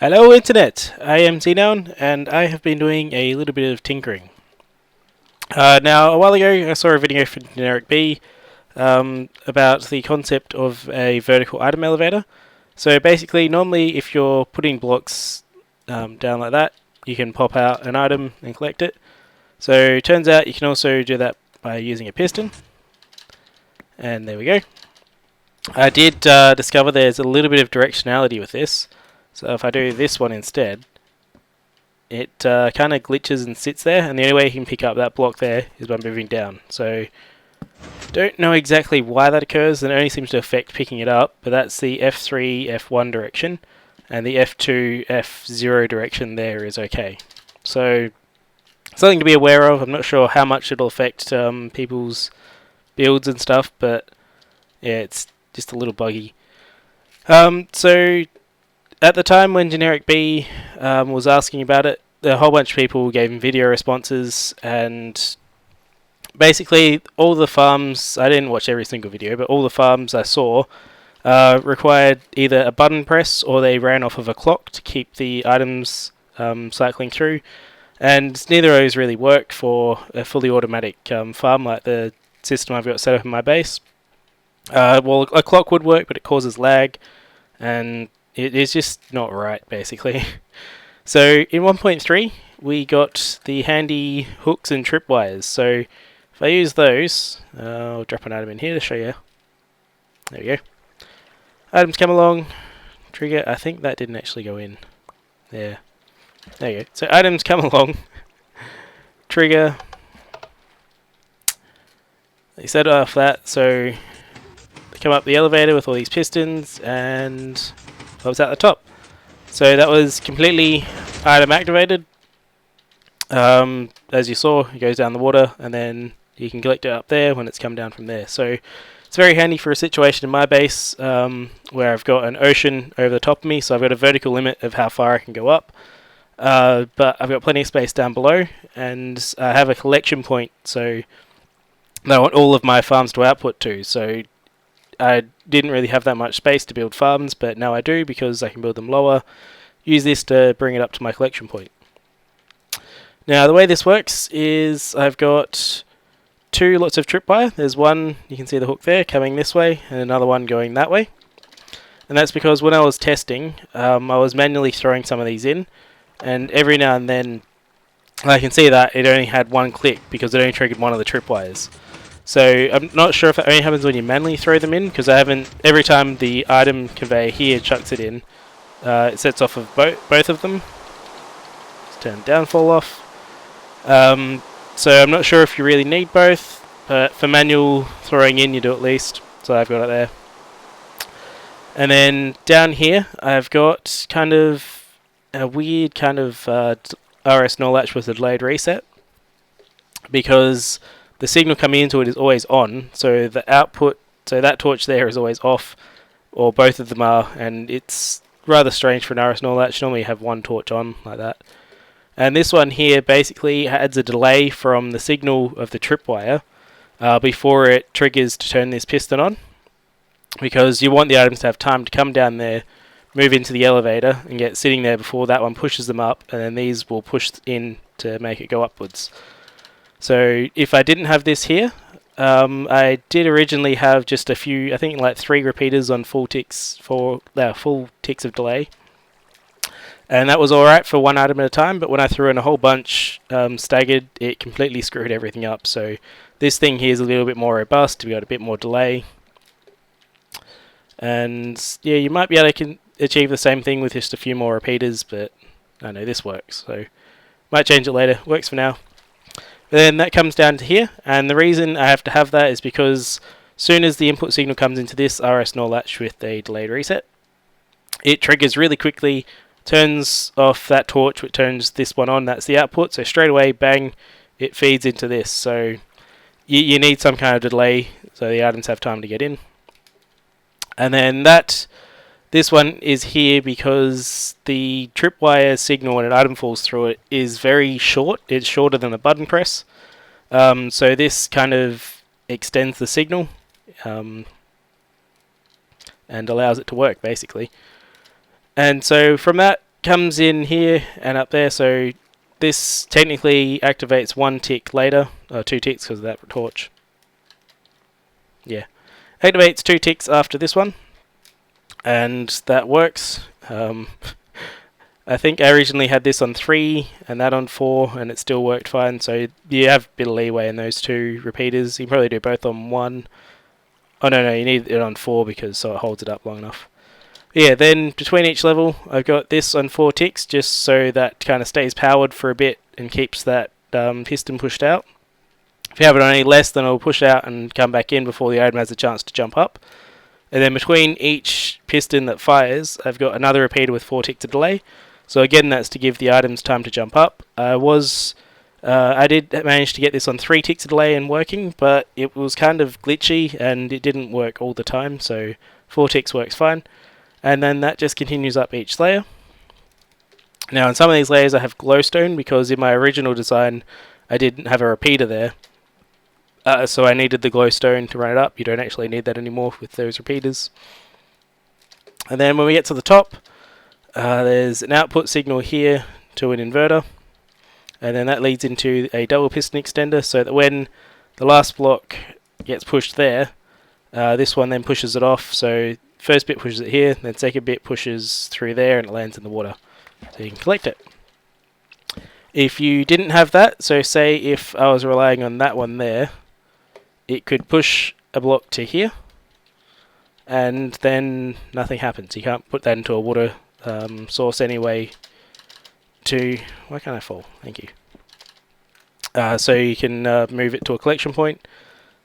Hello Internet, I am Xenoun and I have been doing a little bit of tinkering. Now, a while ago I saw a video from GenerikB about the concept of a vertical item elevator. So basically, normally if you're putting blocks down like that, you can pop out an item and collect it. So it turns out you can also do that by using a piston. And there we go. I did discover there's a little bit of directionality with this. So if I do this one instead, it kind of glitches and sits there, and the only way you can pick up that block there is by moving down. So don't know exactly why that occurs, and it only seems to affect picking it up, but that's the F3, F1 direction, and the F2, F0 direction there is okay. So something to be aware of. I'm not sure how much it'll affect people's builds and stuff, but yeah, it's just a little buggy. So at the time when GenerikB was asking about it, a whole bunch of people gave him video responses, and basically all the farms, I didn't watch every single video, but all the farms I saw required either a button press or they ran off of a clock to keep the items cycling through, and neither of those really work for a fully automatic farm like the system I've got set up in my base. Well, a clock would work, but it causes lag, and it is just not right, basically. So in 1.3, we got the handy hooks and tripwires. So if I use those, I'll drop an item in here to show you. There we go. Items come along, trigger. I think that didn't actually go in. There you go. So items come along, trigger. They set off that, so they come up the elevator with all these pistons, and I was at the top. So that was completely item activated. As you saw, it goes down the water, and then you can collect it up there when it's come down from there. So it's very handy for a situation in my base where I've got an ocean over the top of me, so I've got a vertical limit of how far I can go up. But I've got plenty of space down below, and I have a collection point, so I want all of my farms to output to. So I didn't really have that much space to build farms, but now I do because I can build them lower. Use this to bring it up to my collection point. Now the way this works is I've got two lots of tripwire. There's one, you can see the hook there, coming this way, and another one going that way. And that's because when I was testing, I was manually throwing some of these in, and every now and then I can see that it only had one click because it only triggered one of the tripwires. So I'm not sure if it only happens when you manually throw them in, because I haven't. Every time the item conveyor here chucks it in, it sets off of both of them. Let's turn downfall off. So I'm not sure if you really need both, but for manual throwing in, you do at least. So I've got it there. And then down here, I've got kind of a weird kind of RS null latch with a delayed reset, because the signal coming into it is always on, so the output, so that torch there is always off, or both of them are, and it's rather strange for an RS null latch. Normally you have one torch on, like that. And this one here basically adds a delay from the signal of the tripwire before it triggers to turn this piston on, because you want the items to have time to come down there, move into the elevator, and get sitting there before that one pushes them up, and then these will push in to make it go upwards. So if I didn't have this here, I did originally have just a few, I think like 3 repeaters on full ticks of delay, and that was alright for one item at a time. But when I threw in a whole bunch staggered, it completely screwed everything up. So this thing here is a little bit more robust. We got a bit more delay, and yeah, you might be able to achieve the same thing with just a few more repeaters. But I know this works, so might change it later. Works for now. Then that comes down to here, and the reason I have to have that is because soon as the input signal comes into this RS null latch with a delayed reset, it triggers really quickly, turns off that torch, which turns this one on. That's the output, so straight away, bang, it feeds into this. So you need some kind of delay so the items have time to get in. And then this one is here because the tripwire signal when an item falls through it is very short. It's shorter than a button press. So this kind of extends the signal and allows it to work, basically. And so from that, comes in here and up there, so this technically activates 1 tick later, 2 ticks because of that torch. Yeah, activates 2 ticks after this one, and that works. I think I originally had this on 3 and that on 4, and it still worked fine, so you have a bit of leeway in those 2 repeaters. You can probably do both on 1. Oh no, you need it on 4 because so it holds it up long enough. Yeah, then between each level, I've got this on 4 ticks, just so that kind of stays powered for a bit and keeps that piston pushed out. If you have it on any less, then it'll push out and come back in before the item has a chance to jump up. And then between each piston that fires, I've got another repeater with 4 ticks of delay. So again, that's to give the items time to jump up. I did manage to get this on 3 ticks of delay and working, but it was kind of glitchy and it didn't work all the time, so 4 ticks works fine. And then that just continues up each layer. Now in some of these layers I have glowstone because in my original design I didn't have a repeater there. So I needed the glowstone to run it up. You don't actually need that anymore with those repeaters. And then when we get to the top, there's an output signal here to an inverter. And then that leads into a double piston extender so that when the last block gets pushed there, this one then pushes it off. So first bit pushes it here, then second bit pushes through there and it lands in the water. So you can collect it. If you didn't have that, so say if I was relying on that one there, it could push a block to here and then nothing happens. You can't put that into a water source anyway to... Why can't I fall? Thank you. So you can move it to a collection point.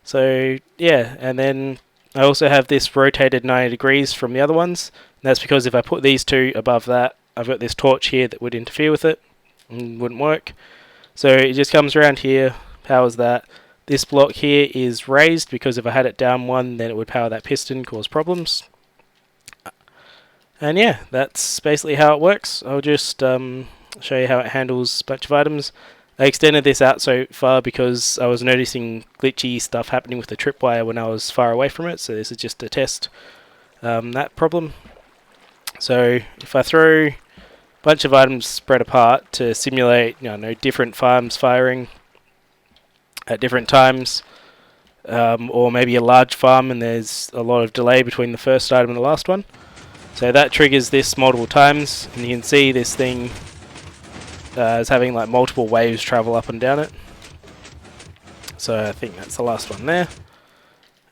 So yeah, and then I also have this rotated 90 degrees from the other ones. And that's because if I put these 2 above that, I've got this torch here that would interfere with it and wouldn't work. So it just comes around here, powers that. This block here is raised because if I had it down 1, then it would power that piston, cause problems. And yeah, that's basically how it works. I'll just show you how it handles a bunch of items. I extended this out so far because I was noticing glitchy stuff happening with the tripwire when I was far away from it, so this is just to test that problem. So if I throw a bunch of items spread apart to simulate different farms firing at different times, or maybe a large farm and there's a lot of delay between the first item and the last one. So that triggers this multiple times, and you can see this thing is having like multiple waves travel up and down it. So I think that's the last one there.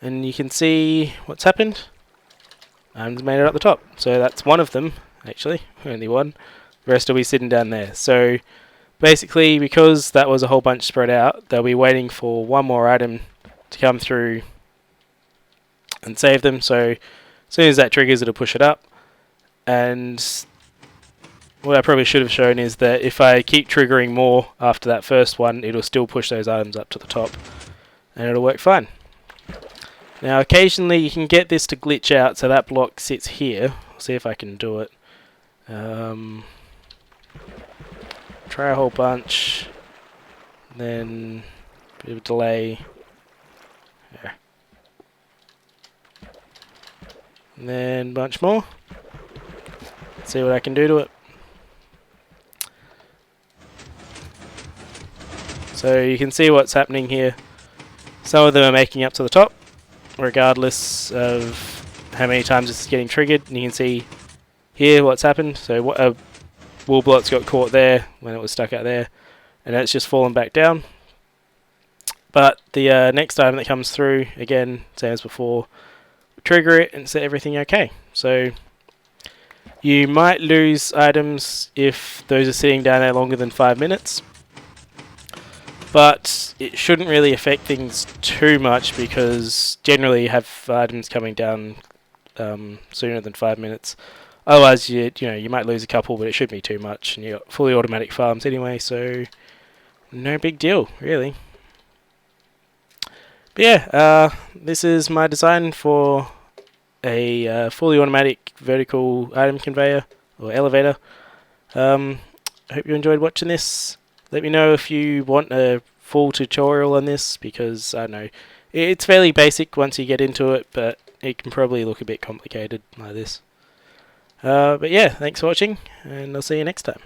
And you can see what's happened. And made it up the top. So that's one of them, actually, only one. The rest will be sitting down there. So basically, because that was a whole bunch spread out, they'll be waiting for one more item to come through and save them. So as soon as that triggers, it'll push it up. And what I probably should have shown is that if I keep triggering more after that first one, it'll still push those items up to the top. And it'll work fine. Now occasionally you can get this to glitch out, so that block sits here. I'll see if I can do it. Try a whole bunch, then a bit of delay. Yeah. And then a bunch more. Let's see what I can do to it. So you can see what's happening here. Some of them are making up to the top, regardless of how many times it's getting triggered. And you can see here what's happened. So a wool block's got caught there when it was stuck out there, and it's just fallen back down. But the next item that comes through, again, same as before, trigger it and set everything okay. So you might lose items if those are sitting down there longer than 5 minutes. But it shouldn't really affect things too much because generally you have items coming down sooner than 5 minutes. Otherwise, you might lose a couple, but it shouldn't be too much. And you've got fully automatic farms anyway, so no big deal, really. But yeah, this is my design for a fully automatic vertical item conveyor or elevator. I hope you enjoyed watching this. Let me know if you want a full tutorial on this, because I don't know, it's fairly basic once you get into it, but it can probably look a bit complicated like this. But yeah, thanks for watching, and I'll see you next time.